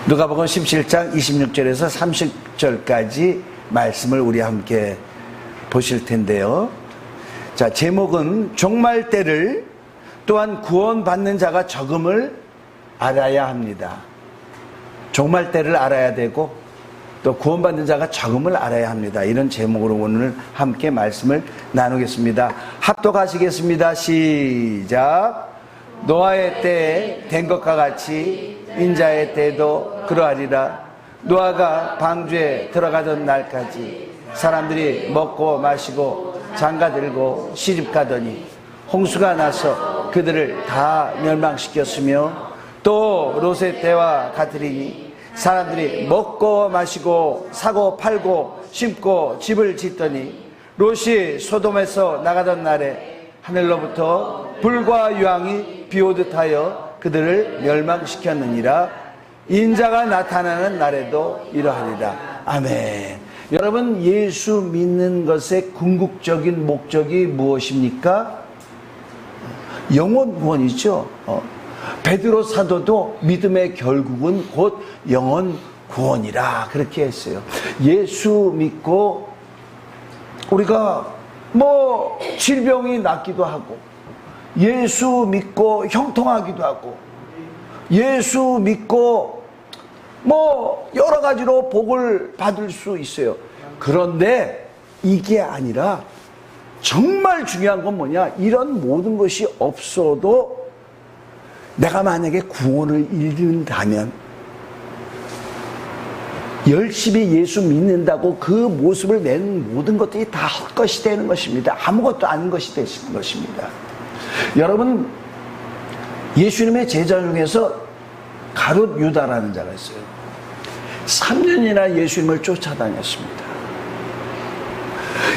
누가복음 17장 26절에서 30절까지 말씀을 우리 함께 보실 텐데요. 자, 제목은 종말 때를 또한 구원받는 자가 적음을 알아야 합니다. 종말 때를 알아야 되고 또 구원받는 자가 적음을 알아야 합니다. 이런 제목으로 오늘 함께 말씀을 나누겠습니다. 합독하시겠습니다. 시작. 노아의 때에 된 것과 같이 인자의 때도 그러하리라. 노아가 방주에 들어가던 날까지 사람들이 먹고 마시고 장가들고 시집가더니 홍수가 나서 그들을 다 멸망시켰으며 또 롯의 때와 같으리니 사람들이 먹고 마시고 사고 팔고 심고 집을 짓더니 롯이 소돔에서 나가던 날에 하늘로부터 불과 유황이 비오듯 하여 그들을 멸망시켰느니라. 인자가 나타나는 날에도 이러하리라. 아멘. 여러분, 예수 믿는 것의 궁극적인 목적이 무엇입니까? 영혼 구원이죠. 베드로 사도도 믿음의 결국은 곧 영혼 구원이라 그렇게 했어요. 예수 믿고 우리가 질병이 낫기도 하고, 예수 믿고 형통하기도 하고, 예수 믿고 여러 가지로 복을 받을 수 있어요. 그런데 이게 아니라 정말 중요한 건 뭐냐? 이런 모든 것이 없어도 내가 만약에 구원을 잃는다면 열심히 예수 믿는다고 그 모습을 내는 모든 것들이 다 헛것이 되는 것입니다. 아무것도 아닌 것이 되는 것입니다. 여러분, 예수님의 제자 중에서 가룟 유다라는 자가 있어요. 3년이나 예수님을 쫓아다녔습니다.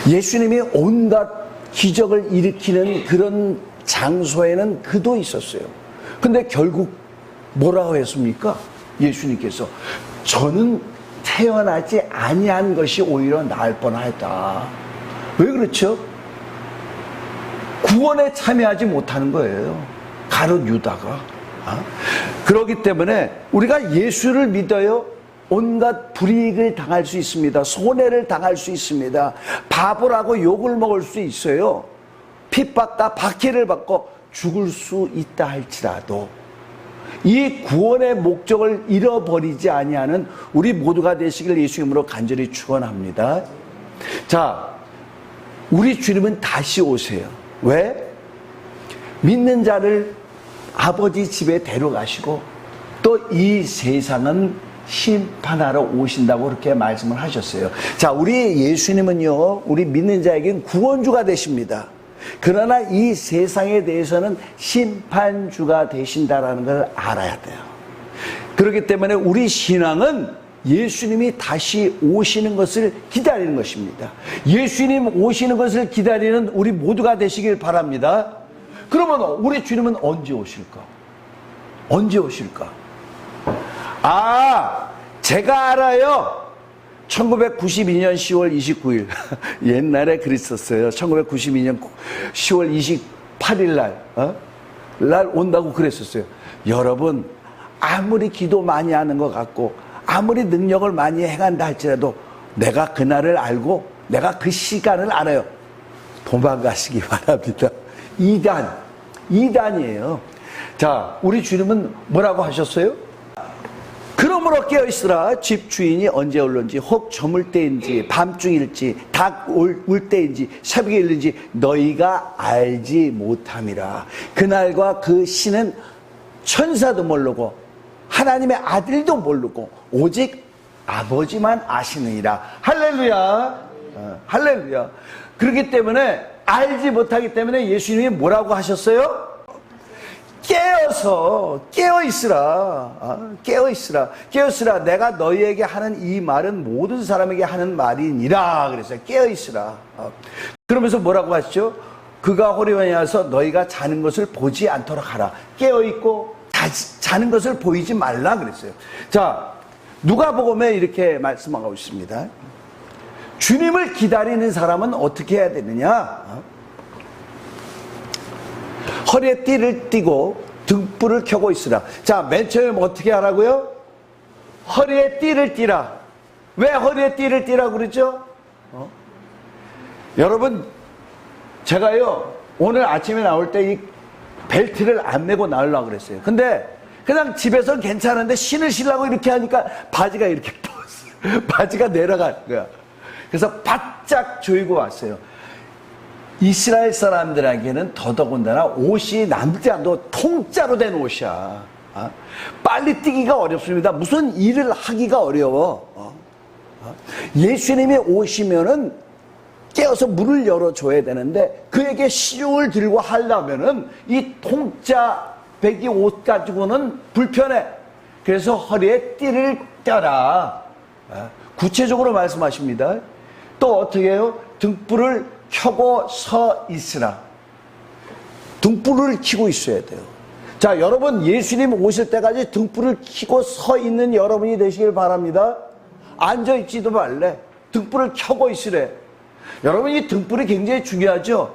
예수님이 온갖 기적을 일으키는 그런 장소에는 그도 있었어요. 근데 결국 뭐라고 했습니까? 예수님께서 저는 태어나지 아니한 것이 오히려 나을 뻔하였다. 왜 그렇죠? 구원에 참여하지 못하는 거예요. 가룟 유다가. 그렇기 때문에 우리가 예수를 믿어요. 온갖 불이익을 당할 수 있습니다. 손해를 당할 수 있습니다. 바보라고 욕을 먹을 수 있어요. 핍박과 박해를 받고 죽을 수 있다 할지라도 이 구원의 목적을 잃어버리지 아니하는 우리 모두가 되시길 예수 이름으로 간절히 축원합니다. 자, 우리 주님은 다시 오세요. 왜? 믿는 자를 아버지 집에 데려가시고 또 이 세상은 심판하러 오신다고 그렇게 말씀을 하셨어요. 자, 우리 예수님은요, 우리 믿는 자에겐 구원주가 되십니다. 그러나 이 세상에 대해서는 심판주가 되신다라는 걸 알아야 돼요. 그렇기 때문에 우리 신앙은 예수님이 다시 오시는 것을 기다리는 것입니다. 예수님 오시는 것을 기다리는 우리 모두가 되시길 바랍니다. 그러면 우리 주님은 언제 오실까? 언제 오실까? 제가 알아요. 1992년 10월 29일 옛날에 그랬었어요. 1992년 10월 28일 날 온다고 그랬었어요. 여러분, 아무리 기도 많이 하는 것 같고 아무리 능력을 많이 행한다 할지라도 내가 그날을 알고 내가 그 시간을 알아요. 도망가시기 바랍니다. 이단이에요. 자, 우리 주님은 뭐라고 하셨어요? 그러므로 깨어있으라. 집주인이 언제 올는지 혹 저물 때인지 밤중일지 닭 울 때인지 새벽에 일는지 너희가 알지 못함이라. 그날과 그 시는 천사도 모르고 하나님의 아들도 모르고 오직 아버지만 아시느니라. 할렐루야. 할렐루야. 그렇기 때문에 알지 못하기 때문에 예수님이 뭐라고 하셨어요? 깨어있으라. 깨어있으라. 내가 너희에게 하는 이 말은 모든 사람에게 하는 말이니라. 그랬어요. 깨어있으라. 그러면서 뭐라고 하시죠? 그가 호련히 와서 너희가 자는 것을 보지 않도록 하라. 깨어있고 자는 것을 보이지 말라 그랬어요. 자, 누가복음에 이렇게 말씀하고 있습니다. 주님을 기다리는 사람은 어떻게 해야 되느냐? 허리에 띠를 띠고 등불을 켜고 있으라. 자, 맨 처음 어떻게 하라고요? 허리에 띠를 띠라. 왜 허리에 띠를 띠라고 그러죠? 여러분, 제가요, 오늘 아침에 나올 때 이 벨트를 안 매고 나오려고 그랬어요. 근데 그냥 집에서 괜찮은데 신을 신라고 이렇게 하니까 바지가 이렇게 벗어. 바지가 내려가는 거야. 그래서 바짝 조이고 왔어요. 이스라엘 사람들에게는 더더군다나 옷이 남자도 통짜로 된 옷이야. 빨리 뛰기가 어렵습니다. 무슨 일을 하기가 어려워. 예수님이 오시면은 깨어서 문을 열어줘야 되는데 그에게 시중을 들고 하려면은 이 통짜 배기 옷 가지고는 불편해. 그래서 허리에 띠를 떼라. 구체적으로 말씀하십니다. 또 어떻게 해요? 등불을 켜고 서 있으라. 등불을 켜고 있어야 돼요. 자, 여러분, 예수님 오실 때까지 등불을 켜고 서 있는 여러분이 되시길 바랍니다. 앉아있지도 말래. 등불을 켜고 있으래. 여러분, 이 등불이 굉장히 중요하죠.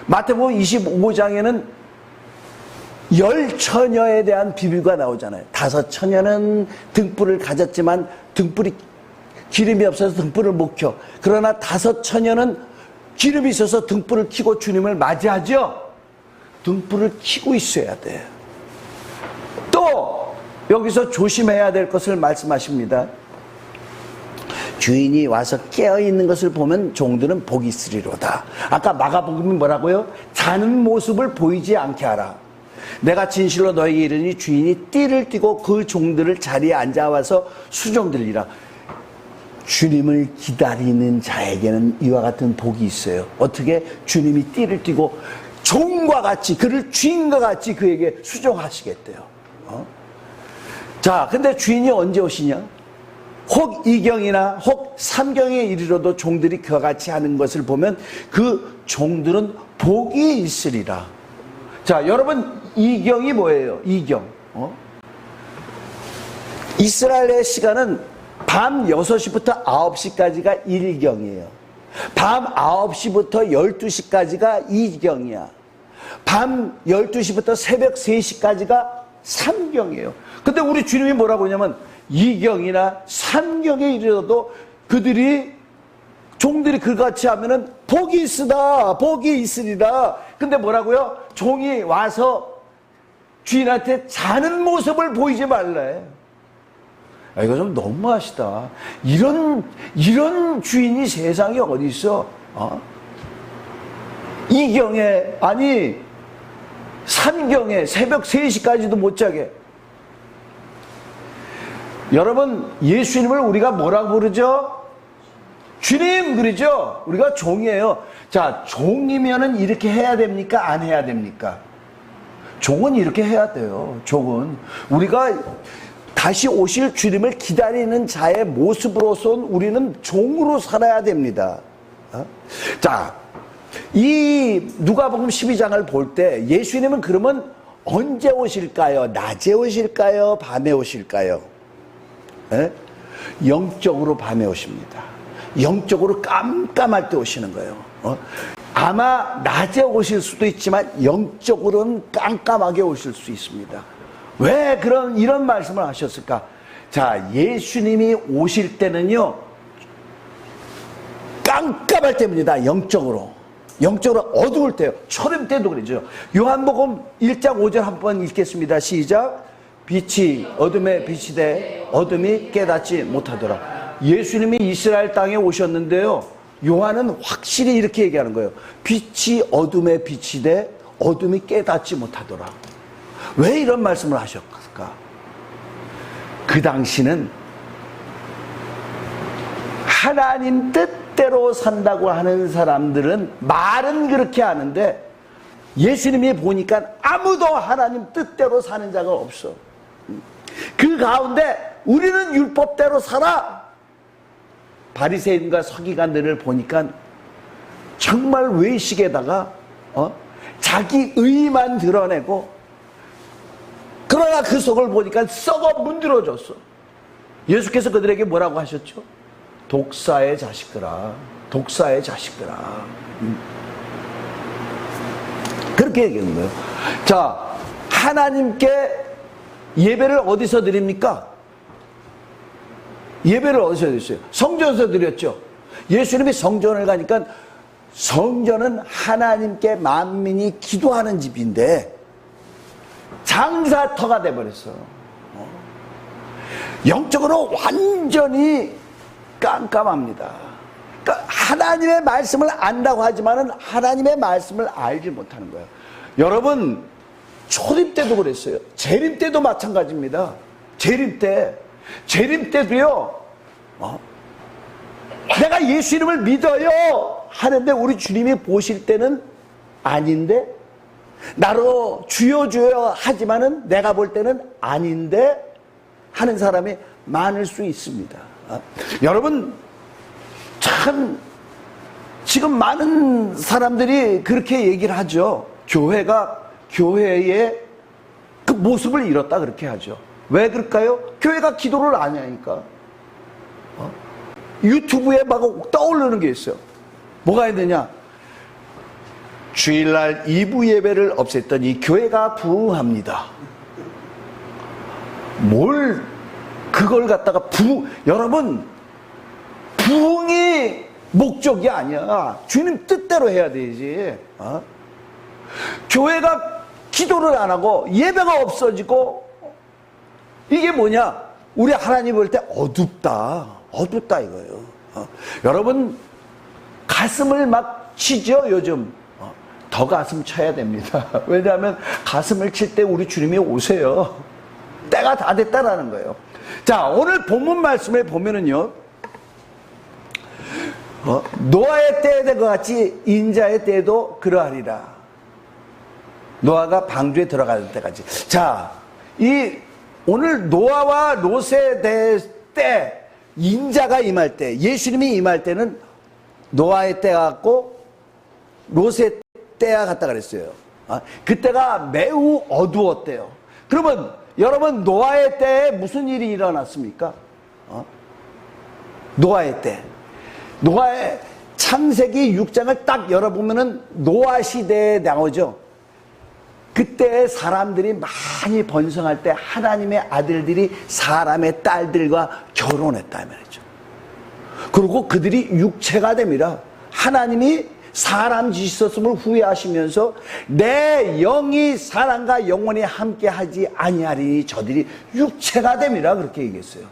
마태복음 25장에는 10처녀에 대한 비밀과 나오잖아요. 5처녀는 등불을 가졌지만 등불이 기름이 없어서 등불을 못 켜. 그러나 5처녀는 기름이 있어서 등불을 켜고 주님을 맞이하죠. 등불을 켜고 있어야 돼요. 또 여기서 조심해야 될 것을 말씀하십니다. 주인이 와서 깨어있는 것을 보면 종들은 복이 있으리로다. 아까 마가복음이 뭐라고요? 자는 모습을 보이지 않게 하라. 내가 진실로 너에게 이르니 주인이 띠를 띠고 그 종들을 자리에 앉아와서 수종들리라. 주님을 기다리는 자에게는 이와 같은 복이 있어요. 어떻게? 주님이 띠를 띠고 종과 같이, 그를 주인과 같이 그에게 수종하시겠대요. 자, 근데 주인이 언제 오시냐? 혹 2경이나 혹 3경에 이르러도 종들이 그와 같이 하는 것을 보면 그 종들은 복이 있으리라. 자, 여러분, 2경이 뭐예요? 2경. 이스라엘의 시간은 밤 6시부터 9시까지가 1경이에요. 밤 9시부터 12시까지가 2경이야. 밤 12시부터 새벽 3시까지가 3경이에요. 근데 우리 주님이 뭐라고 하냐면 2경이나 3경에 이르러도 그들이 종들이 그같이 하면은 복이 있으다, 복이 있으리라. 근데 뭐라고요? 종이 와서 주인한테 자는 모습을 보이지 말래. 이거 좀 너무하시다. 이런 주인이 세상에 어디 있어? 2경에, 아니 3경에 새벽 3시까지도 못 자게. 여러분, 예수님을 우리가 뭐라고 부르죠? 주님 그러죠? 우리가 종이에요. 자, 종이면은 이렇게 해야 됩니까? 안 해야 됩니까? 종은 이렇게 해야 돼요. 종은 우리가 다시 오실 주님을 기다리는 자의 모습으로선 우리는 종으로 살아야 됩니다. 자, 이 누가복음 12장을 볼 때 예수님은 그러면 언제 오실까요? 낮에 오실까요? 밤에 오실까요? 영적으로 밤에 오십니다. 영적으로 깜깜할 때 오시는 거예요. 아마 낮에 오실 수도 있지만 영적으로는 깜깜하게 오실 수 있습니다. 왜 이런 말씀을 하셨을까? 자, 예수님이 오실 때는요, 깜깜할 때입니다. 영적으로 어두울 때요. 초림 때도 그러죠. 요한복음 1장 5절 한번 읽겠습니다. 시작. 빛이 어둠에 빛이 돼 어둠이 깨닫지 못하더라. 예수님이 이스라엘 땅에 오셨는데요, 요한은 확실히 이렇게 얘기하는 거예요. 빛이 어둠에 빛이 돼 어둠이 깨닫지 못하더라. 왜 이런 말씀을 하셨을까? 그 당시는 하나님 뜻대로 산다고 하는 사람들은 말은 그렇게 하는데 예수님이 보니까 아무도 하나님 뜻대로 사는 자가 없어. 그 가운데 우리는 율법대로 살아. 바리새인과 서기관들을 보니까 정말 외식에다가 자기 의만 드러내고, 그러나 그 속을 보니까 썩어 문드러졌어. 예수께서 그들에게 뭐라고 하셨죠? 독사의 자식들아, 독사의 자식들아. 그렇게 얘기하는 거예요. 자, 하나님께 예배를 어디서 드립니까? 예배를 어디서 드렸어요? 성전에서 드렸죠. 예수님이 성전을 가니까 성전은 하나님께 만민이 기도하는 집인데 장사터가 돼버렸어. 영적으로 완전히 깜깜합니다. 그러니까 하나님의 말씀을 안다고 하지만은 하나님의 말씀을 알지 못하는 거예요. 여러분, 초림 때도 그랬어요. 재림 때도 마찬가지입니다. 재림 때도요, 내가 예수 이름을 믿어요 하는데 우리 주님이 보실 때는 아닌데, 나로 주여 주여 하지만은 내가 볼 때는 아닌데 하는 사람이 많을 수 있습니다. 여러분, 참 지금 많은 사람들이 그렇게 얘기를 하죠. 교회의 그 모습을 잃었다 그렇게 하죠. 왜 그럴까요? 교회가 기도를 안 하니까. 유튜브에 막 떠오르는 게 있어요. 뭐가 있느냐? 주일날 2부 예배를 없앴더니 교회가 부흥합니다. 뭘 그걸 갖다가 여러분, 부흥이 목적이 아니야. 주님 뜻대로 해야 되지. 교회가 기도를 안 하고 예배가 없어지고, 이게 뭐냐? 우리 하나님 볼 때 어둡다 이거예요. 여러분, 가슴을 막 치죠 요즘. 더 가슴 쳐야 됩니다. 왜냐하면 가슴을 칠 때 우리 주님이 오세요. 때가 다 됐다라는 거예요. 자, 오늘 본문 말씀에 보면은요, 노아의 때에 된 것 같이 인자의 때도 그러하리라. 노아가 방주에 들어갈 때까지. 자, 오늘 노아와 롯의 때, 인자가 임할 때, 예수님이 임할 때는 노아의 때가 같고 롯의 때가 같다 그랬어요. 그때가 매우 어두웠대요. 그러면 여러분, 노아의 때에 무슨 일이 일어났습니까? 노아의 창세기 6장을 딱 열어보면은 노아 시대에 나오죠. 그때 사람들이 많이 번성할 때 하나님의 아들들이 사람의 딸들과 결혼했다 말이죠. 그리고 그들이 육체가 됩니다. 하나님이 사람 지으셨음을 후회하시면서 내 영이 사람과 영원히 함께하지 아니하리니 저들이 육체가 됩니다. 그렇게 얘기했어요.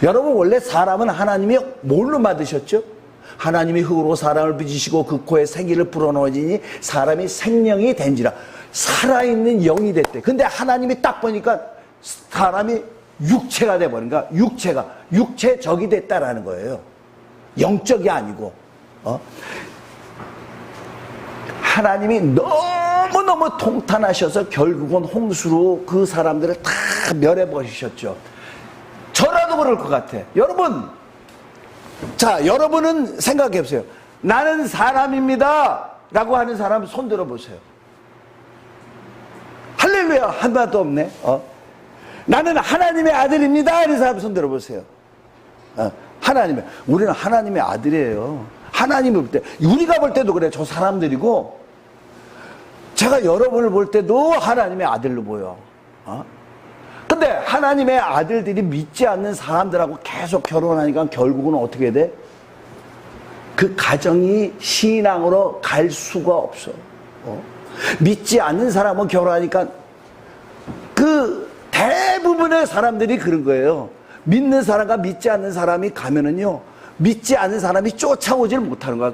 여러분, 원래 사람은 하나님이 뭘로 만드셨죠? 하나님이 흙으로 사람을 빚으시고 그 코에 생기를 불어넣으니 사람이 생명이 된지라. 살아있는 영이 됐대. 근데 하나님이 딱 보니까 사람이 육체가 돼버린 거야. 육체적이 됐다라는 거예요. 영적이 아니고. 하나님이 너무너무 통탄하셔서 결국은 홍수로 그 사람들을 다 멸해버리셨죠. 저라도 그럴 것 같아. 여러분, 자, 여러분은 생각해 보세요. 나는 사람입니다 라고 하는 사람 손 들어보세요. 할렐루야 한마디도 없네. 나는 하나님의 아들입니다 이런 사람 손 들어보세요. 우리는 하나님의 아들이에요. 하나님을 볼 때, 우리가 볼 때도 그래. 저 사람들이고, 제가 여러분을 볼 때도 하나님의 아들로 보여. 근데 하나님의 아들들이 믿지 않는 사람들하고 계속 결혼하니까 결국은 어떻게 돼? 그 가정이 신앙으로 갈 수가 없어. 믿지 않는 사람은 결혼하니까 그 대부분의 사람들이 그런 거예요. 믿는 사람과 믿지 않는 사람이 가면은요, 믿지 않는 사람이 쫓아오질 못하는 거야.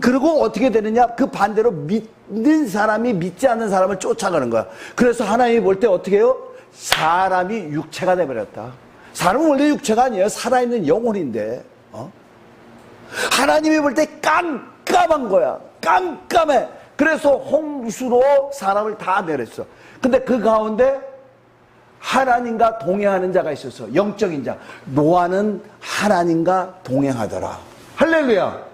그리고 어떻게 되느냐? 그 반대로 믿는 사람이 믿지 않는 사람을 쫓아가는 거야. 그래서 하나님이 볼 때 어떻게 해요? 사람이 육체가 돼버렸다. 사람은 원래 육체가 아니에요. 살아있는 영혼인데. 하나님이 볼 때 깜깜한 거야. 깜깜해. 그래서 홍수로 사람을 다 내렸어. 근데 그 가운데 하나님과 동행하는 자가 있었어. 영적인 자. 노아는 하나님과 동행하더라. 할렐루야.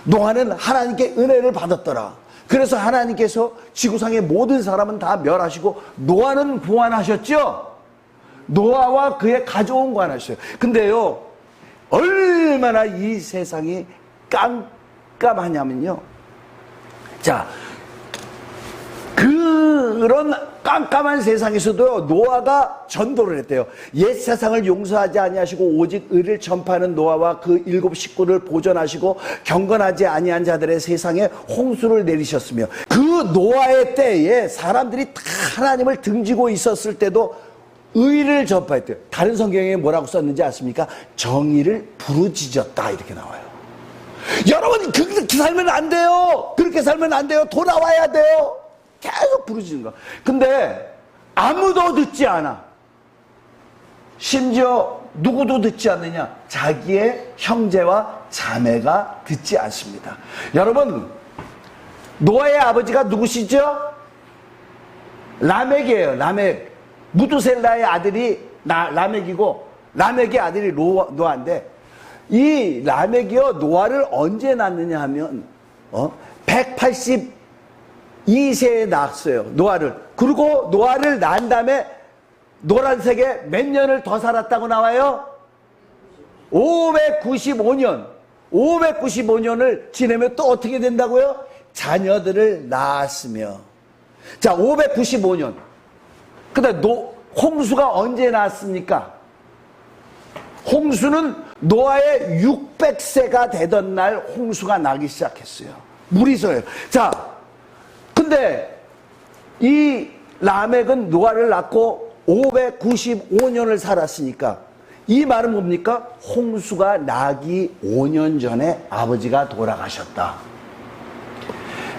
노아는 하나님께 은혜를 받았더라. 그래서 하나님께서 지구상의 모든 사람은 다 멸하시고 노아는 구원하셨죠. 노아와 그의 가족은 구원하셨어요. 근데요, 얼마나 이 세상이 깜깜하냐면요, 자, 그 그런 깜깜한 세상에서도 노아가 전도를 했대요. 옛 세상을 용서하지 아니하시고 오직 의를 전파하는 노아와 그 7 식구를 보존하시고 경건하지 아니한 자들의 세상에 홍수를 내리셨으며, 그 노아의 때에 사람들이 다 하나님을 등지고 있었을 때도 의를 전파했대요. 다른 성경에 뭐라고 썼는지 아십니까? 정의를 부르짖었다 이렇게 나와요. 여러분, 그렇게 살면 안 돼요. 그렇게 살면 안 돼요. 돌아와야 돼요. 계속 부르짖는 거. 근데 아무도 듣지 않아. 심지어 누구도 듣지 않느냐? 자기의 형제와 자매가 듣지 않습니다. 여러분, 노아의 아버지가 누구시죠? 라멕이에요. 라멕. 무두셀라의 아들이 라멕이고, 라멕의 아들이 노아인데, 이 라멕이요, 노아를 언제 낳느냐 하면 182세에 낳았어요. 노아를. 그리고 노아를 낳은 다음에 노란색에 몇 년을 더 살았다고 나와요? 595년. 595년을 지내면 또 어떻게 된다고요? 자녀들을 낳았으며. 자, 595년. 근데 홍수가 언제 났습니까? 홍수는 노아의 600세가 되던 날 홍수가 나기 시작했어요. 물이 서요. 자, 근데 이 라멕은 노아를 낳고 595년을 살았으니까 이 말은 뭡니까? 홍수가 나기 5년 전에 아버지가 돌아가셨다.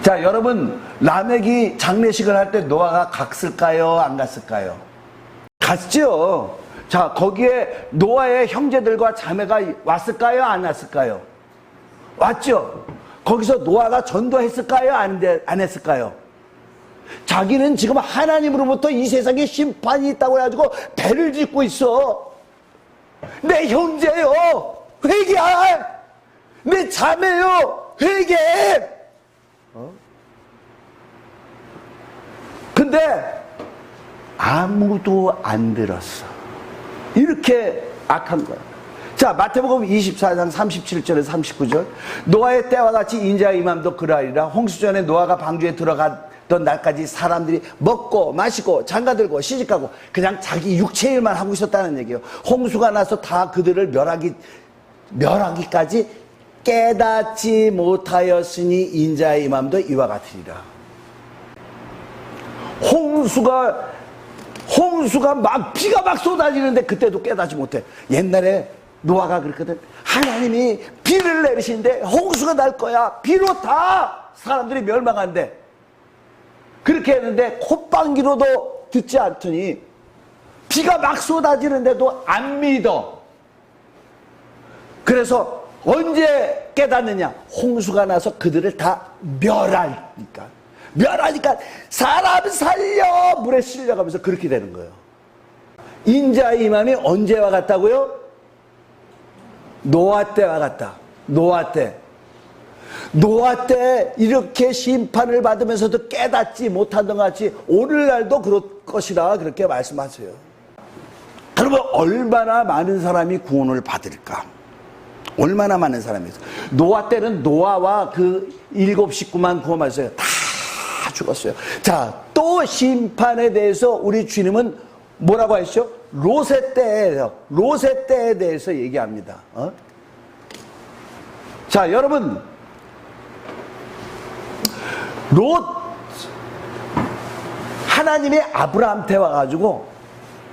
자, 여러분, 라멕이 장례식을 할 때 노아가 갔을까요? 안 갔을까요? 갔죠. 자, 거기에 노아의 형제들과 자매가 왔을까요? 안 왔을까요? 왔죠. 거기서 노아가 전도했을까요? 안 했을까요? 자기는 지금 하나님으로부터 이 세상에 심판이 있다고 해가지고 배를 짓고 있어. 내 형제요, 회개해. 내 자매요, 회개해. 근데 아무도 안 들었어. 이렇게 악한 거야. 자, 마태복음 24장 37절에서 39절. 노아의 때와 같이 인자의 임함도 그러하리라. 홍수전에 노아가 방주에 들어갔던 날까지 사람들이 먹고 마시고 장가들고 시집가고 그냥 자기 육체 일만 하고 있었다는 얘기예요. 홍수가 나서 다 그들을 멸하기까지 깨닫지 못하였으니 인자의 임함도 이와 같으리라. 홍수가 막 비가 막 쏟아지는데 그때도 깨닫지 못해. 옛날에 노아가 그랬거든. 하나님이 비를 내리시는데 홍수가 날 거야. 비로 다 사람들이 멸망한대. 그렇게 했는데 콧방귀로도 듣지 않더니 비가 막 쏟아지는데도 안 믿어. 그래서 언제 깨닫느냐? 홍수가 나서 그들을 다 멸하니까 사람 살려 물에 실려가면서 그렇게 되는 거예요. 인자의 임함이 언제와 같다고요? 노아 때와 같다. 노아 때 이렇게 심판을 받으면서도 깨닫지 못하던 것 같이 오늘날도 그럴 것이라 그렇게 말씀하세요. 그러면 얼마나 많은 사람이 구원을 받을까? 얼마나 많은 사람이 있어요. 노아 때는 노아와 그 7 식구만 구원받았어요. 다 죽었어요. 자, 또 심판에 대해서 우리 주님은 뭐라고 하시죠? 롯의 때에 대해서 얘기합니다. 자, 여러분, 롯, 하나님이 아브라함한테 와가지고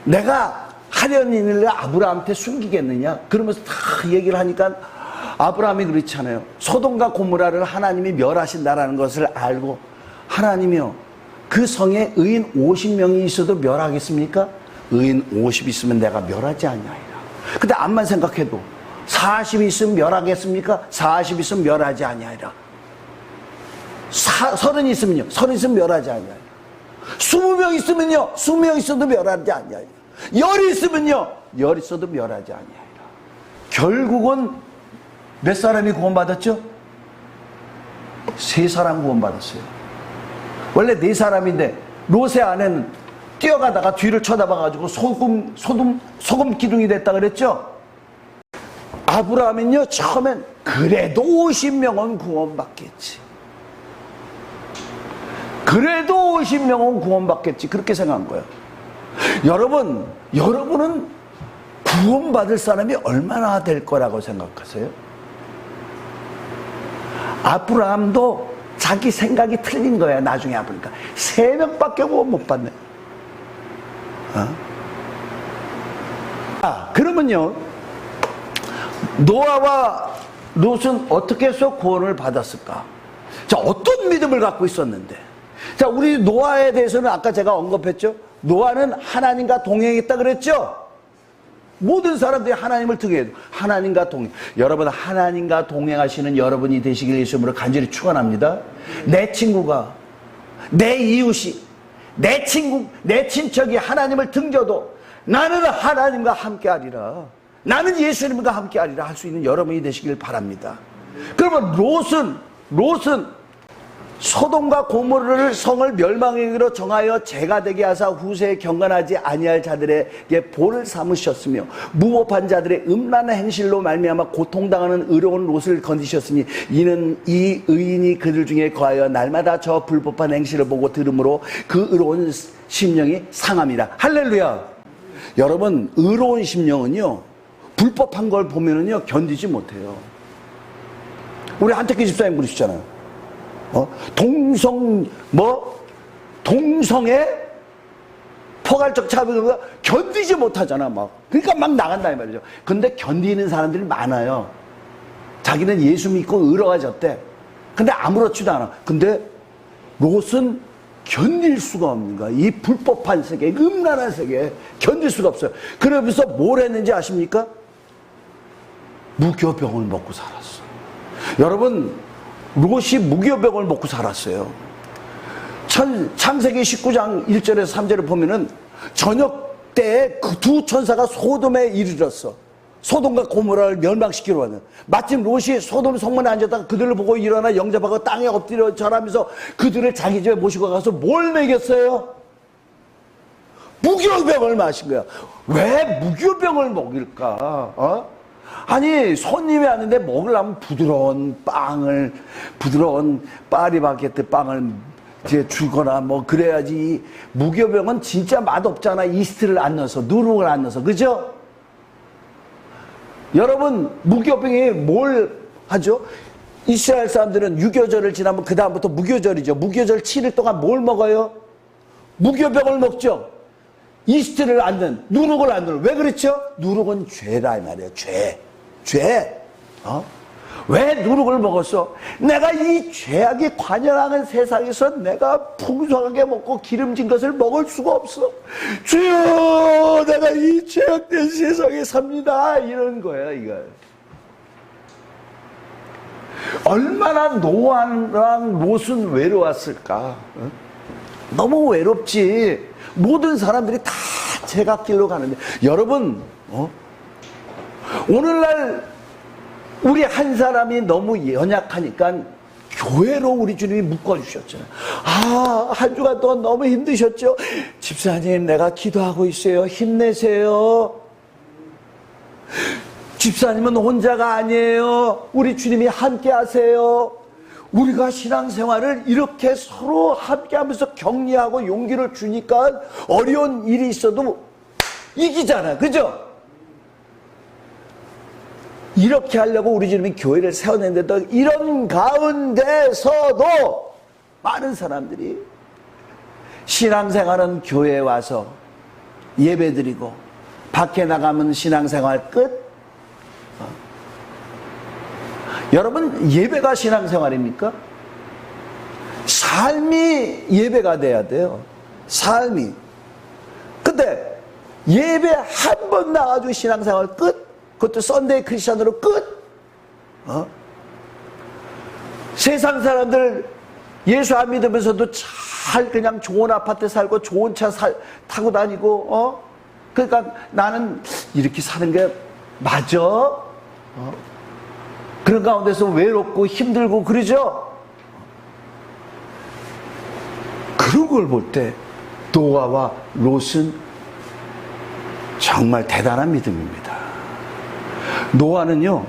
내가 하려는 일을 아브라함한테 숨기겠느냐? 그러면서 다 얘기를 하니까 아브라함이 그렇잖아요. 소돔과 고모라를 하나님이 멸하신다라는 것을 알고 하나님이요, 그 성에 의인 50명이 있어도 멸하겠습니까? 의인 50 있으면 내가 멸하지 않냐이라. 근데 암만 생각해도 40 있으면 멸하겠습니까? 40 있으면 멸하지 않냐이라. 30 있으면요, 30 있으면 멸하지 않냐이라. 20명 있으면요, 20명 있어도 멸하지 않냐이라. 10 있으면요, 10 있어도 멸하지 않냐이라. 결국은 몇 사람이 구원받았죠? 3사람 구원받았어요. 원래 4사람인데 롯의 아내는 뛰어가다가 뒤를 쳐다봐가지고 소금 기둥이 됐다 그랬죠? 아브라함은요, 처음엔 그래도 50명은 구원받겠지. 그래도 50명은 구원받겠지. 그렇게 생각한 거예요. 여러분은 구원받을 사람이 얼마나 될 거라고 생각하세요? 아브라함도 자기 생각이 틀린 거야. 나중에 보니까 3명밖에 구원 못 받네. 그러면요, 노아와 롯은 어떻게 해서 구원을 받았을까? 자, 어떤 믿음을 갖고 있었는데? 자, 우리 노아에 대해서는 아까 제가 언급했죠? 노아는 하나님과 동행했다 그랬죠? 모든 사람들이 하나님을 등해도 하나님과 동행. 여러분, 하나님과 동행하시는 여러분이 되시길 예수님으로 간절히 축원합니다. 내 친구가, 내 이웃이, 내 친구, 내 친척이 하나님을 등져도 나는 하나님과 함께하리라, 나는 예수님과 함께하리라 할 수 있는 여러분이 되시길 바랍니다. 그러면 롯은 소돔과 고모르를 성을 멸망하기로 정하여 죄가 되게 하사 후세에 경건하지 아니할 자들에게 볼을 삼으셨으며 무법한 자들의 음란한 행실로 말미암아 고통당하는 의로운 롯을 건지셨으니 이는 이 의인이 그들 중에 거하여 날마다 저 불법한 행실을 보고 들으므로 그 의로운 심령이 상함이라. 할렐루야. 여러분, 의로운 심령은요, 불법한 걸 보면은요 견디지 못해요. 우리 한태기 집사님 그러시잖아요. 동성애 포괄적 차별을 견디지 못하잖아, 막. 그러니까 막 나간다 이 말이죠. 근데 견디는 사람들이 많아요. 자기는 예수 믿고 의로워졌대. 근데 아무렇지도 않아. 근데 롯은 견딜 수가 없는 거야. 이 불법한 세계, 음란한 세계 견딜 수가 없어요. 그러면서 뭘 했는지 아십니까? 무교병을 먹고 살았어. 여러분, 롯이 무교병을 먹고 살았어요. 창세기 19장 1절에서 3절을 보면은 저녁 때에 그 두 천사가 소돔에 이르렀어. 소돔과 고모라를 멸망시키러 왔는. 마침 롯이 소돔 성문에 앉았다가 그들을 보고 일어나 영접하고 땅에 엎드려 절하면서 그들을 자기 집에 모시고 가서 뭘 먹였어요? 무교병을 마신 거야. 왜 무교병을 먹일까? 아니, 손님이 왔는데 먹으려면 부드러운 파리바게뜨 빵을 이제 주거나 뭐 그래야지. 무교병은 진짜 맛없잖아. 이스트를 안 넣어서, 누룩을 안 넣어서. 그죠? 여러분, 무교병이 뭘 하죠? 이스라엘 사람들은 유교절을 지나면 그 다음부터 무교절이죠. 무교절 7일 동안 뭘 먹어요? 무교병을 먹죠. 이스트를 안 넣은, 누룩을 안 넣은. 왜 그렇죠? 누룩은 죄라 이 말이에요. 죄. 왜 누룩을 먹었어? 내가 이 죄악이 관영하는 세상에서 내가 풍성하게 먹고 기름진 것을 먹을 수가 없어. 주여, 내가 이 죄악된 세상에 삽니다. 이런 거야, 이거. 얼마나 노아랑 롯은 외로웠을까? 너무 외롭지. 모든 사람들이 다 제각길로 가는데. 여러분, 오늘날 우리 한 사람이 너무 연약하니까 교회로 우리 주님이 묶어주셨잖아요. 한 주간 동안 너무 힘드셨죠? 집사님, 내가 기도하고 있어요. 힘내세요. 집사님은 혼자가 아니에요. 우리 주님이 함께 하세요. 우리가 신앙생활을 이렇게 서로 함께 하면서 격려하고 용기를 주니까 어려운 일이 있어도 이기잖아. 그죠? 이렇게 하려고 우리 주님이 교회를 세워냈는데도 이런 가운데서도 많은 사람들이 신앙생활은 교회에 와서 예배드리고 밖에 나가면 신앙생활 끝. 여러분, 예배가 신앙생활입니까? 삶이 예배가 돼야 돼요. 삶이. 근데 예배 한 번 나가지고 신앙생활 끝? 그것도 썬데이 크리스천으로 끝? 세상 사람들 예수 안 믿으면서도 잘 그냥 좋은 아파트 살고 좋은 차 타고 다니고, 그러니까 나는 이렇게 사는 게 맞아? 그런 가운데서 외롭고 힘들고 그러죠? 그런 걸 볼 때 노아와 롯은 정말 대단한 믿음입니다. 노아는요,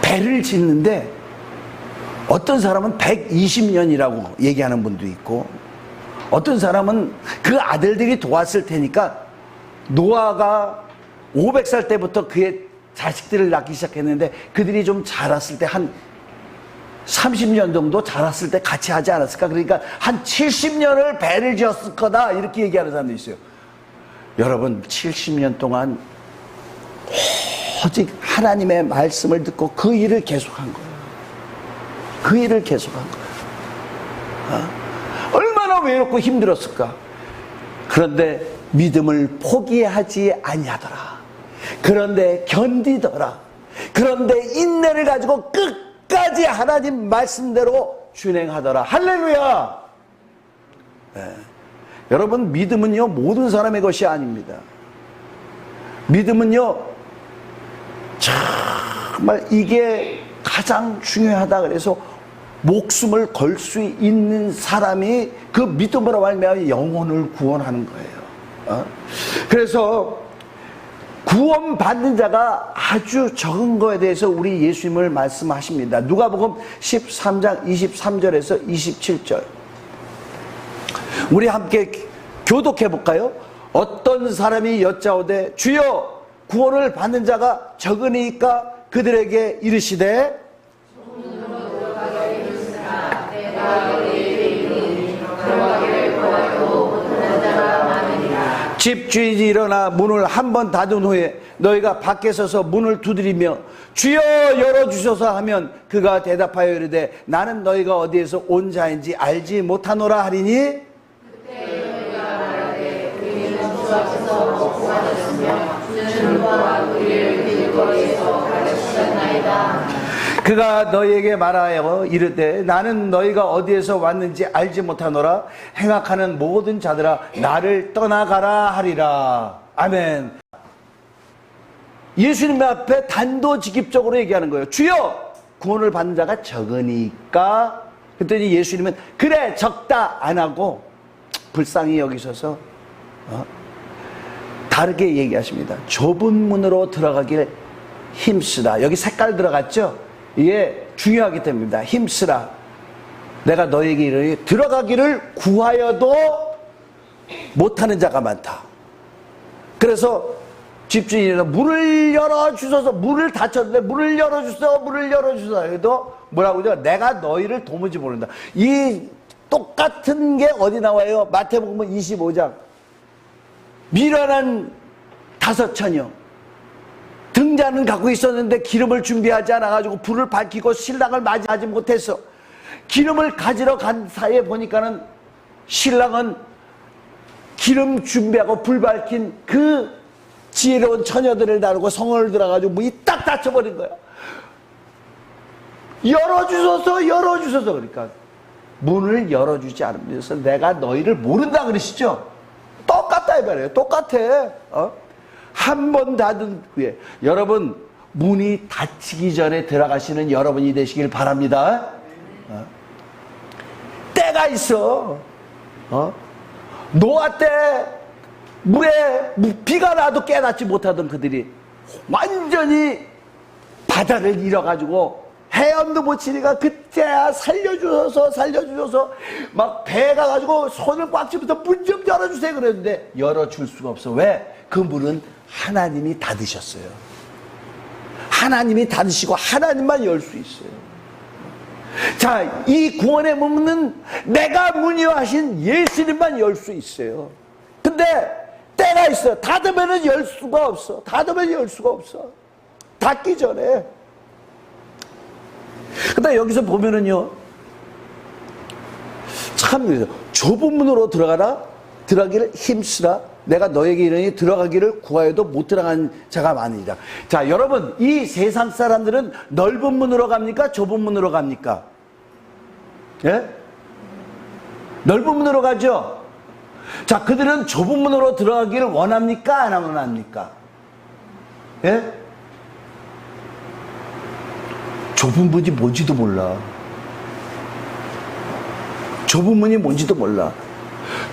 배를 짓는데 어떤 사람은 120년이라고 얘기하는 분도 있고, 어떤 사람은 그 아들들이 도왔을 테니까 노아가 500살 때부터 그의 자식들을 낳기 시작했는데 그들이 좀 자랐을 때 한 30년 정도 자랐을 때 같이 하지 않았을까? 그러니까 한 70년을 배를 지었을 거다, 이렇게 얘기하는 사람도 있어요. 여러분, 70년 동안 오직 하나님의 말씀을 듣고 그 일을 계속한 거예요. 그 일을 계속한 거예요. 얼마나 외롭고 힘들었을까? 그런데 믿음을 포기하지 아니하더라. 그런데 견디더라. 그런데 인내를 가지고 끝까지 하나님 말씀대로 준행하더라. 할렐루야! 네. 여러분, 믿음은요, 모든 사람의 것이 아닙니다. 믿음은요, 정말 이게 가장 중요하다 그래서 목숨을 걸 수 있는 사람이 그 믿음으로 말미암아 영혼을 구원하는 거예요. 그래서 구원받는 자가 아주 적은 거에 대해서 우리 예수님을 말씀하십니다. 누가복음 13장 23절에서 27절. 우리 함께 교독해 볼까요? 어떤 사람이 여짜오되 주여 구원을 받는 자가 적으니까 그들에게 이르시되 집주인이 일어나 문을 한 번 닫은 후에 너희가 밖에 서서 문을 두드리며 주여 열어주소서 하면 그가 대답하여 이르되 나는 너희가 어디에서 온 자인지 알지 못하노라 하리니 그때 너희가 말하되 우리는 주 앞에서 먹고 가졌으며 주는 우리와 우리를 길거리에서 가르치셨나이다. 그가 너희에게 말하여 이르되 나는 너희가 어디에서 왔는지 알지 못하노라. 행악하는 모든 자들아 나를 떠나가라 하리라. 아멘. 예수님 앞에 단도직입적으로 얘기하는 거예요. 주여 구원을 받는 자가 적으니까. 그랬더니 예수님은 그래 적다 안 하고 불쌍히 여기셔서 다르게 얘기하십니다. 좁은 문으로 들어가길 힘쓰라. 여기 색깔 들어갔죠? 이게 중요하기 때문입니다. 힘쓰라. 내가 너에게 이르니 들어가기를 구하여도 못하는 자가 많다. 그래서 집주인이 문을 열어주소서. 문을 닫혔는데 문을 열어주소서. 문을 열어주소서. 해도 뭐라고 하죠? 내가 너희를 도무지 모른다. 이 똑같은 게 어디 나와요? 마태복음 25장. 미련한 5처녀. 등잔은 갖고 있었는데 기름을 준비하지 않아가지고 불을 밝히고 신랑을 맞이하지 못해서 기름을 가지러 간 사이에 보니까는 신랑은 기름 준비하고 불 밝힌 그 지혜로운 처녀들을 다루고 성을 들어가지고 문이 딱 닫혀버린 거야. 열어주소서 열어주소서. 그러니까 문을 열어주지 않으면서 내가 너희를 모른다 그러시죠. 똑같다 이 말이에요. 똑같아. 한 번 닫은 후에 여러분 문이 닫히기 전에 들어가시는 여러분이 되시길 바랍니다. 때가 있어. 노아 때 물에 비가 나도 깨닫지 못하던 그들이 완전히 바다를 잃어가지고 헤엄도 못 치니까 그때야 살려주셔서 살려주셔서 막 배가 가지고 손을 꽉 쥐면서 문 좀 열어주세요 그랬는데 열어줄 수가 없어. 왜? 그 문은 하나님이 닫으셨어요. 하나님이 닫으시고 하나님만 열 수 있어요. 자, 이 구원의 문은 내가 문이요 하신 예수님만 열 수 있어요. 근데 때가 있어요. 닫으면 열 수가 없어. 닫으면 열 수가 없어. 닫기 전에. 근데 여기서 보면은요, 참 좁은 문으로 들어가기를 힘쓰라. 내가 너에게 이르니 들어가기를 구하여도 못 들어간 자가 많으리라. 자, 여러분, 이 세상 사람들은 넓은 문으로 갑니까? 좁은 문으로 갑니까? 예? 넓은 문으로 가죠? 자, 그들은 좁은 문으로 들어가기를 원합니까? 안 원합니까? 예? 좁은 문이 뭔지도 몰라. 좁은 문이 뭔지도 몰라.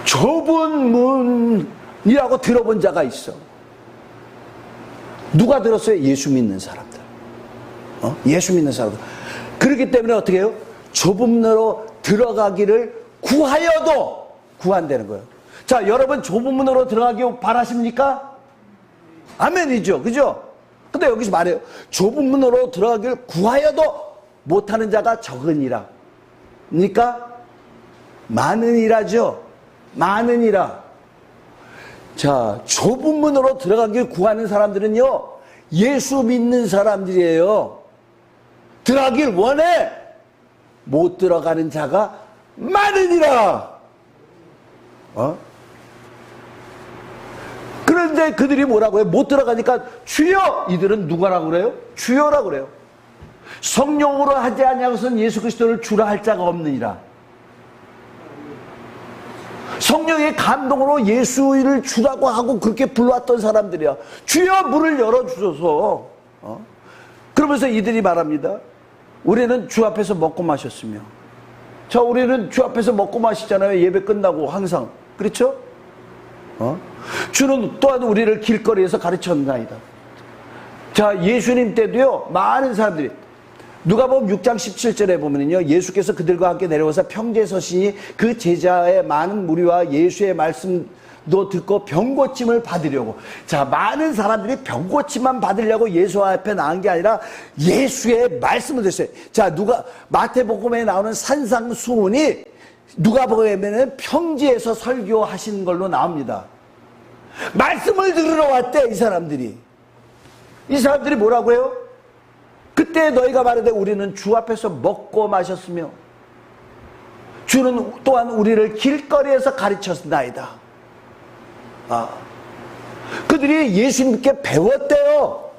좁은 문이라고 들어본 자가 있어. 누가 들었어요? 예수 믿는 사람들. 예수 믿는 사람들. 그렇기 때문에 어떻게 해요? 좁은 문으로 들어가기를 구하여도 구한다는 거예요. 자, 여러분 좁은 문으로 들어가기 바라십니까? 아멘이죠. 그죠? 근데 여기서 말해요. 좁은 문으로 들어가기를 구하여도 못하는 자가 적으니라. 그러니까 많으니라죠. 많으니라. 자, 좁은 문으로 들어가길 구하는 사람들은요, 예수 믿는 사람들이에요. 들어가길 원해. 못 들어가는 자가 많으니라. 그런데 그들이 뭐라고 해요? 못 들어가니까 주여! 이들은 누가라고 그래요? 주여라고 그래요. 성령으로 하지 아니하고서는 예수 그리스도를 주라 할 자가 없느니라. 성령의 감동으로 예수를 주라고 하고 그렇게 불러왔던 사람들이야. 주여 문을 열어주소서. 그러면서 이들이 말합니다. 우리는 주 앞에서 먹고 마셨으며. 자, 우리는 주 앞에서 먹고 마시잖아요. 예배 끝나고 항상. 그렇죠? 주는 또한 우리를 길거리에서 가르쳤나이다. 자, 예수님 때도요, 많은 사람들이, 누가복음 6장 17절에 보면요, 예수께서 그들과 함께 내려와서 평지에 서시니 그 제자의 많은 무리와 예수의 말씀도 듣고 병고침을 받으려고. 자, 많은 사람들이 병고침만 받으려고 예수 앞에 나온 게 아니라 예수의 말씀을 듣어요. 자, 마태복음에 나오는 산상수훈이 누가복음에는 평지에서 설교하신 걸로 나옵니다. 말씀을 들으러 왔대, 이 사람들이. 이 사람들이 뭐라고 해요? 그때 너희가 말하되 우리는 주 앞에서 먹고 마셨으며 주는 또한 우리를 길거리에서 가르쳤나이다. 그들이 예수님께 배웠대요.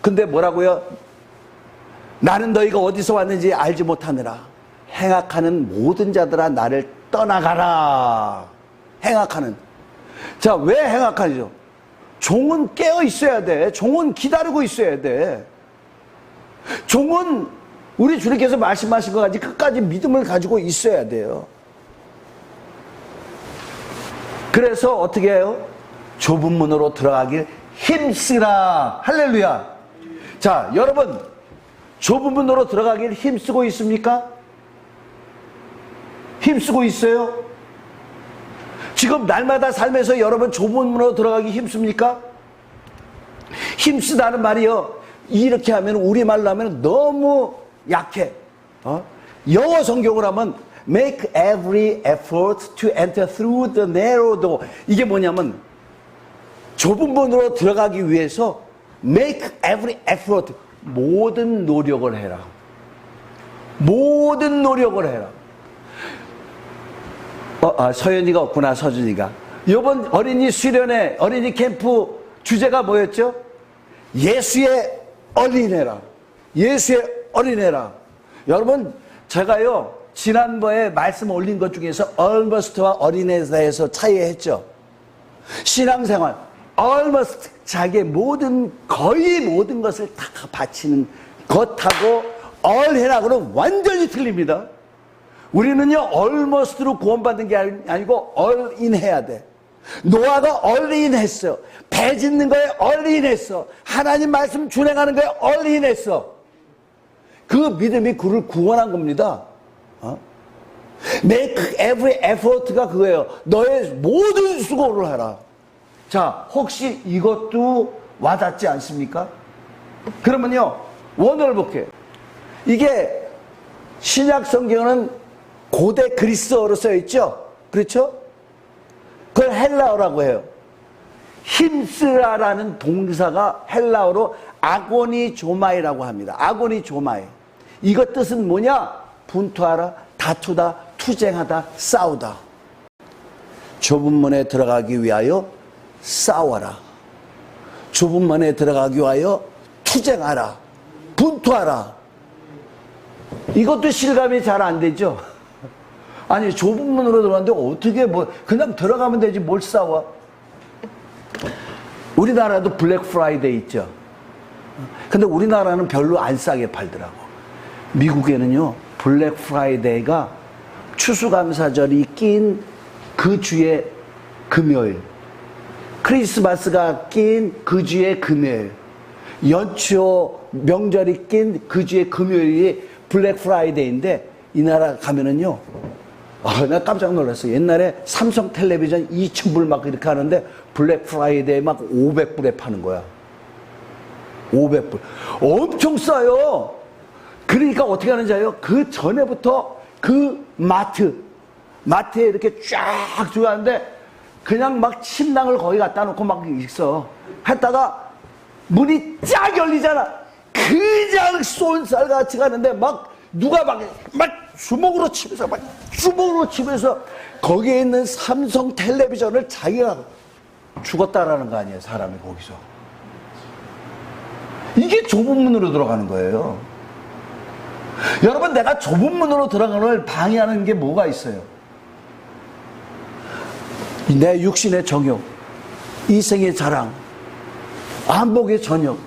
근데 뭐라고요? 나는 너희가 어디서 왔는지 알지 못하느라 행악하는 모든 자들아 나를 떠나가라. 행악하는. 자, 왜 행악하죠? 종은 깨어 있어야 돼. 종은 기다리고 있어야 돼. 종은 우리 주님께서 말씀하신 것까지 끝까지 믿음을 가지고 있어야 돼요. 그래서 어떻게 해요? 좁은 문으로 들어가길 힘쓰라. 할렐루야. 자, 여러분 좁은 문으로 들어가길 힘쓰고 있습니까? 힘쓰고 있어요? 지금 날마다 삶에서 여러분 좁은 문으로 들어가기 힘씁니까? 힘쓰다는 말이요, 이렇게 하면, 우리말로 하면 너무 약해. 영어 성경을 하면 make every effort to enter through the narrow door. 이게 뭐냐면 좁은 문으로 들어가기 위해서 make every effort, 모든 노력을 해라. 모든 노력을 해라. 서연이가 없구나, 서준이가. 이번 어린이 수련회, 어린이 캠프 주제가 뭐였죠? 예수의 어린애라. 예수의 어린애라. 여러분, 제가요, 지난번에 말씀 올린 것 중에서 almost와 어린애에 대해서 차이했죠. 신앙생활, almost, 자기의 거의 모든 것을 다 바치는 것하고 all해라고는 완전히 틀립니다. 우리는요, almost로 구원받는 게 아니고 all in 해야 돼. 노아가 all in 했어. 배 짓는 거에 all in 했어. 하나님 말씀 준행하는 거에 all in 했어. 그 믿음이 그를 구원한 겁니다. make every effort가 그거예요. 너의 모든 수고를 해라. 자, 혹시 이것도 와닿지 않습니까? 그러면요, 원어를 볼게요. 이게 신약 성경은 고대 그리스어로 써있죠? 그렇죠? 그걸 헬라어라고 해요. 힘쓰라라는 동사가 헬라어로 아고니조마이라고 합니다. 아고니조마이. 이것 뜻은 뭐냐? 분투하라, 다투다, 투쟁하다, 싸우다. 좁은 문에 들어가기 위하여 싸워라. 좁은 문에 들어가기 위하여 투쟁하라, 분투하라. 이것도 실감이 잘 안 되죠? 아니, 좁은 문으로 들어갔는데 어떻게 그냥 들어가면 되지 뭘 싸워? 우리나라도 블랙 프라이데이 있죠. 근데 우리나라는 별로 안 싸게 팔더라고. 미국에는요, 블랙 프라이데이가 추수감사절이 낀 그 주의 금요일, 크리스마스가 낀 그 주의 금요일, 연초 명절이 낀 그 주의 금요일이 블랙 프라이데이인데, 이 나라 가면은요, 나 깜짝 놀랐어. 옛날에 삼성 텔레비전 2,000불 막 이렇게 하는데 블랙 프라이데이 막 500불에 파는 거야. 500불. 엄청 싸요. 그러니까 어떻게 하는지 알아요? 그 전에부터 그 마트에 이렇게 쫙 들어가는데 그냥 막 침낭을 거기 갖다 놓고 막 있어. 했다가 문이 쫙 열리잖아. 그냥 쏜살같이 가는데 막 누가 막 주먹으로 치면서 거기에 있는 삼성 텔레비전을 자기가 죽었다라는 거 아니에요, 사람이 거기서. 이게 좁은 문으로 들어가는 거예요. 여러분, 내가 좁은 문으로 들어가는 걸 방해하는 게 뭐가 있어요? 내 육신의 정욕, 이생의 자랑, 안목의 전욕,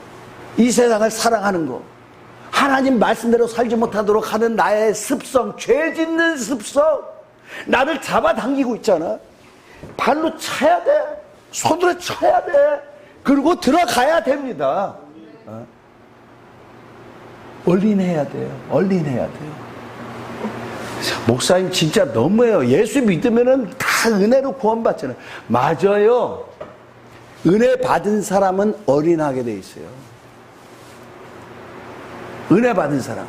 이 세상을 사랑하는 거, 하나님 말씀대로 살지 못하도록 하는 나의 습성, 죄 짓는 습성, 나를 잡아당기고 있잖아. 발로 차야 돼. 손으로 쳐야 돼. 그리고 들어가야 됩니다. 얼린해야 돼요. 얼린해야 돼요. 목사님 진짜 너무해요. 예수 믿으면은 다 은혜로 구원받잖아요. 맞아요. 은혜 받은 사람은 어린하게 돼 있어요. 은혜 받은 사람.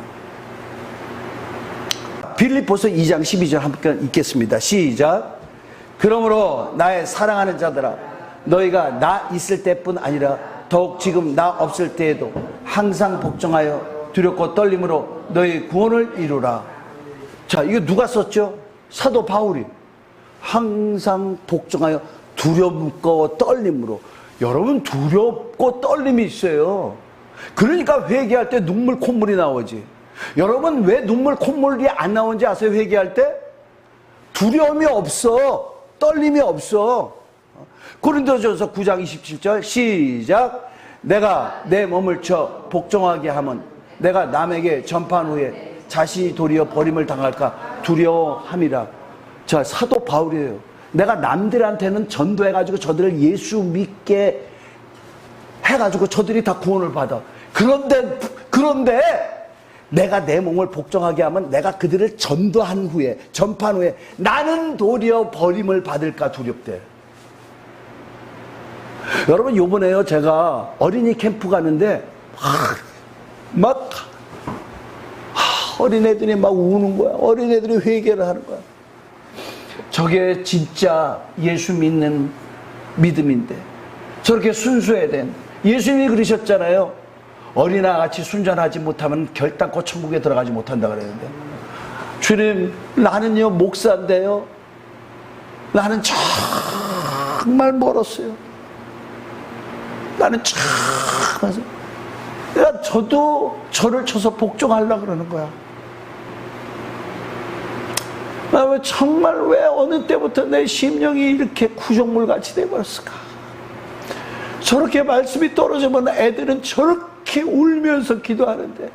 빌립보서 2장 12절 함께 읽겠습니다. 시작. 그러므로 나의 사랑하는 자들아, 너희가 나 있을 때뿐 아니라 더욱 지금 나 없을 때에도 항상 복종하여 두렵고 떨림으로 너희 구원을 이루라. 자, 이거 누가 썼죠? 사도 바울이. 항상 복종하여 두렵고 떨림으로. 여러분, 두렵고 떨림이 있어요. 그러니까 회개할 때 눈물 콧물이 나오지. 여러분, 왜 눈물 콧물이 안 나오는지 아세요? 회개할 때? 두려움이 없어. 떨림이 없어. 고린도전서 9장 27절 시작. 내가 내 몸을 쳐 복종하게 하면 내가 남에게 전파한 후에 자신이 도리어 버림을 당할까 두려워함이라. 자, 사도 바울이에요. 내가 남들한테는 전도해가지고 저들을 예수 믿게 해가지고 저들이 다 구원을 받아. 그런데 내가 내 몸을 복종하게 하면 내가 그들을 전도한 후에, 전파한 후에 나는 도리어 버림을 받을까 두렵대. 여러분, 요번에요, 제가 어린이 캠프 가는데 어린애들이 막 우는 거야. 어린애들이 회개를 하는 거야. 저게 진짜 예수 믿는 믿음인데, 저렇게 순수해야 된, 예수님이 그러셨잖아요. 어린아같이 순전하지 못하면 결단코 천국에 들어가지 못한다 그랬는데, 주님, 나는요 목사인데요, 나는 정말 멀었어요. 나는 정말, 그러니까 저도 저를 쳐서 복종하려고 그러는 거야. 정말 왜 어느 때부터 내 심령이 이렇게 구정물같이 돼버렸을까? 저렇게 말씀이 떨어지면 애들은 저렇게 울면서 기도하는데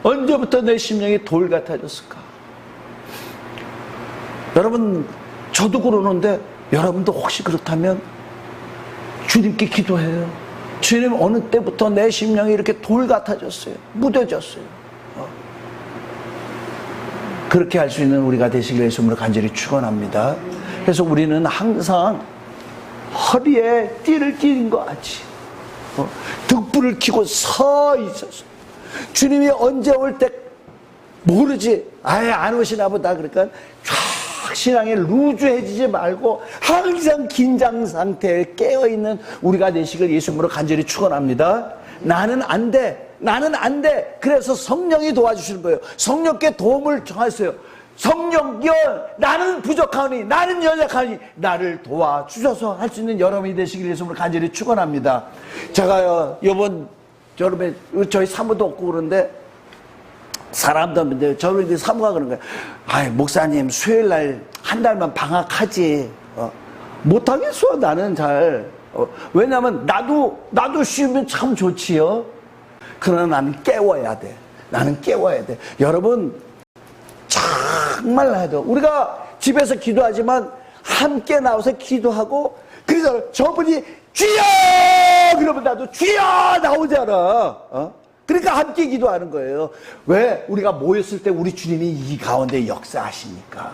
언제부터 내 심령이 돌 같아졌을까? 여러분, 저도 그러는데 여러분도 혹시 그렇다면 주님께 기도해요. 주님, 어느 때부터 내 심령이 이렇게 돌 같아졌어요. 무뎌졌어요. 그렇게 할 수 있는 우리가 되시길 예수님으로 간절히 축원합니다. 그래서 우리는 항상 허리에 띠를 띠는 것 같이 등불을 켜고 서 있어서, 주님이 언제 올 때 모르지, 아예 안 오시나 보다, 그러니까 쫙 신앙에 루즈해지지 말고 항상 긴장 상태에 깨어있는 우리가 되시길 예수님으로 간절히 축원합니다. 나는 안 돼. 나는 안 돼. 그래서 성령이 도와주시는 거예요. 성령께 도움을 청하세요. 성령여, 나는 부족하니, 나는 연약하니 나를 도와주셔서 할 수 있는 여러분이 되시길 예수님으로 간절히 축원합니다. 제가요, 요번 여름에 저희 사무도 없고 그런데 사람도 없는데 저희 사무가 그런 거예요. 아이, 목사님 수요일날 한 달만 방학하지. 못하겠어. 나는 잘. 왜냐면 나도 쉬면 참 좋지요. 그러나 나는 깨워야 돼. 나는 깨워야 돼. 여러분, 정말 해도 우리가 집에서 기도하지만 함께 나와서 기도하고, 그래서 저분이 주여! 그러면 나도 주여! 나오잖아. 그러니까 함께 기도하는 거예요. 왜? 우리가 모였을 때 우리 주님이 이 가운데 역사하시니까.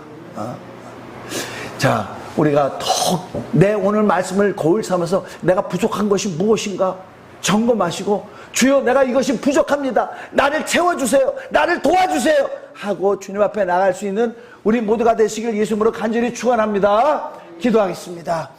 자, 우리가 더 내 오늘 말씀을 거울 삼아서 내가 부족한 것이 무엇인가 점검하시고, 주여 내가 이것이 부족합니다, 나를 채워주세요, 나를 도와주세요 하고 주님 앞에 나갈 수 있는 우리 모두가 되시길 예수 이름으로 간절히 축원합니다. 기도하겠습니다.